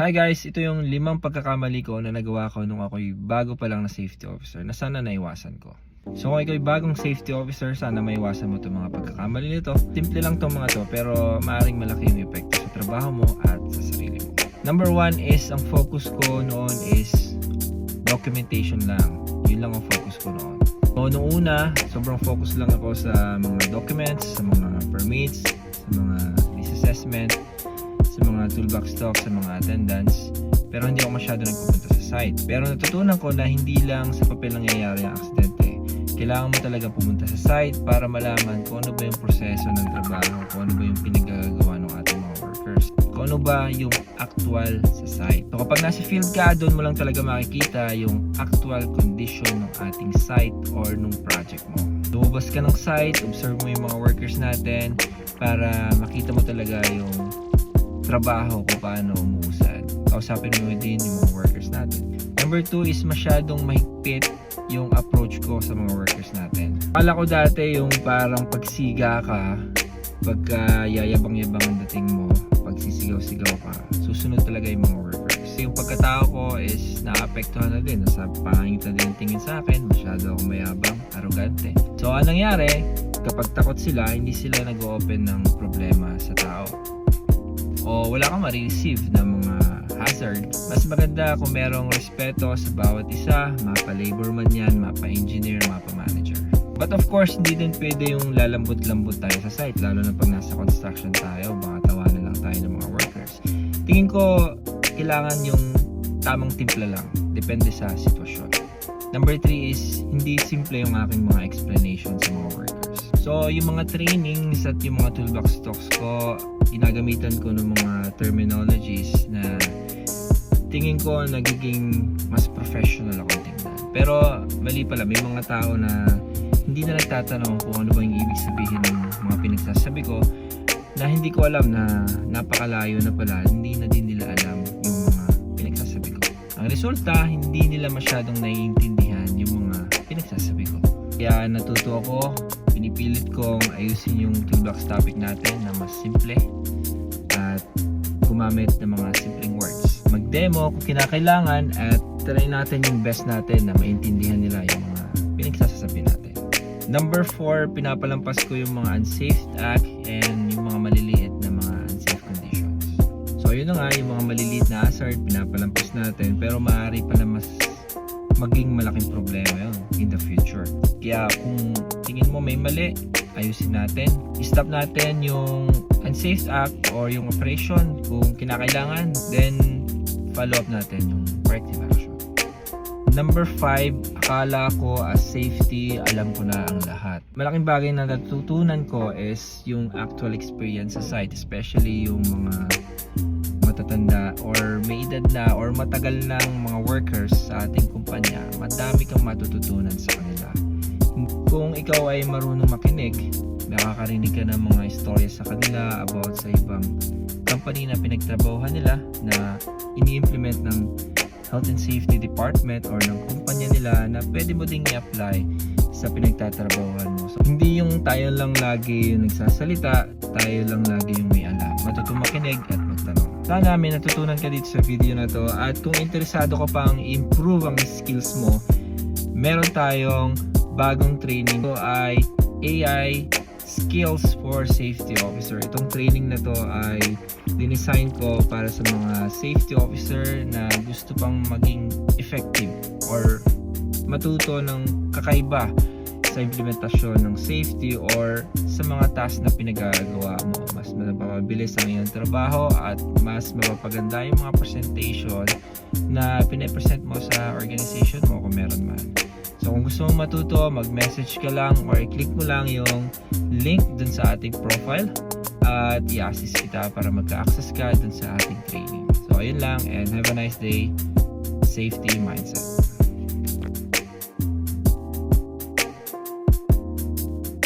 Hi guys, ito yung 5 pagkakamali ko na nagawa ko nung ako'y bago pa lang na safety officer na sana naiwasan ko. So kung ikaw'y bagong safety officer, sana maiwasan mo itong mga pagkakamali nito. Simple lang itong mga to pero maaaring malaki yung epekto sa trabaho mo at sa sarili mo. Number 1 is, ang focus ko noon is documentation lang. Yun lang ang focus ko noon. So noong una, sobrang focus lang ako sa mga documents, sa mga permits, sa mga risk assessment, sa mga toolbox stock, sa mga attendance, pero hindi ako masyado nagpupunta sa site. Pero natutunan ko na hindi lang sa papel nangyayari ang aksidente. Kailangan mo talaga pumunta sa site para malaman kung ano ba yung proseso ng trabaho, kung ano ba yung pinagagawa ng ating mga workers, kung ano ba yung actual sa site. So kapag nasa field ka, doon mo lang talaga makikita yung actual condition ng ating site or nung project mo. Lumabas ka ng site, observe mo yung mga workers natin para makita mo talaga yung trabaho kung paano umuusad. Kausapin mo din yung mga workers natin. Number 2 is masyadong mahigpit yung approach ko sa mga workers natin. Akala ko dati yung parang pagsiga ka, pagka yayabang-yabang ang dating mo, pagsisigaw-sigaw ka, susunod talaga yung mga workers. Yung pagkatao ko is naapektuhan na din. Nasa pangingit na din tingin sa akin, masyado akong mayabang, arrogante. So anong nangyari? Kapag takot sila, hindi sila nag-open ng problema sa tao. O wala kang ma-receive ng mga hazard. Mas maganda kung merong respeto sa bawat isa, mapa-labor man yan, mapa-engineer, mapa-manager. But of course, hindi din pwede yung lalambot-lambot tayo sa site, lalo na pag nasa construction tayo, baka tawanan lang tayo ng mga workers. Tingin ko, kailangan yung tamang timpla lang, depende sa sitwasyon. Number 3 is, hindi simple yung aking mga explanation sa mga workers. So, yung mga trainings at yung mga toolbox talks ko, ginagamitan ko ng mga terminologies na tingin ko nagiging mas professional ako tingnan. Pero mali pala, may mga tao na hindi na nagtatanong kung ano ba yung ibig sabihin ng mga pinagsasabi ko, na hindi ko alam na napakalayo na pala, hindi na din nila alam yung mga pinagsasabi ko. Ang resulta, hindi nila masyadong naiintindihan yung mga pinagsasabi ko. Kaya natuto ako, pinipilit kong ayusin yung toolbox topic natin na mas simple at gumamit ng mga simpleng words. Mag-demo kung kinakailangan at try natin yung best natin na maintindihan nila yung mga pinagsasabi natin. Number 4, pinapalampas ko yung mga unsafe act and yung mga maliliit na mga unsafe conditions. So yun na nga, yung mga maliliit na hazard pinapalampas natin, pero maaari pala mas maging malaking problema yun in the future. Kaya kung tingin mo may mali, ayusin natin. I-stop natin yung unsafe act or yung operation kung kinakailangan, then follow up natin yung corrective action. Number 5, akala ko as safety, alam ko na ang lahat. Malaking bagay na natutunan ko is yung actual experience sa site, especially yung mga matatanda or may edad na or matagal ng mga workers sa ating kumpanya. Madami kang matututunan sa kanila. Kung ikaw ay marunong makinig, nakakarinig ka ng mga istorya sa kanila about sa ibang company na pinagtrabahuhan nila na ini-implement ng health and safety department or ng kumpanya nila na pwede mo ding i-apply sa pinagtatrabahuhan mo. So, hindi yung tayo lang lagi yung nagsasalita, tayo lang lagi yung may alam. Matutong makinig at magtanong. Sana may natutunan ka dito sa video na to, at kung interesado ka pang improve ang skills mo, meron tayong bagong training. Ito ay AI Skills for Safety Officer. Itong training na to ay dinesign ko para sa mga safety officer na gusto pang maging effective or matuto ng kakaiba sa implementasyon ng safety or sa mga task na pinagagawa mo. Mas mapapabilis ang iyong trabaho at mas mapapaganda yung mga presentation na pinapresent mo sa organization mo kung meron man. So kung gusto mong matuto, mag-message ka lang or i-click mo lang yung link dun sa ating profile at i-assist kita para magka-access ka dun sa ating training. So ayun lang, and have a nice day. Safety mindset.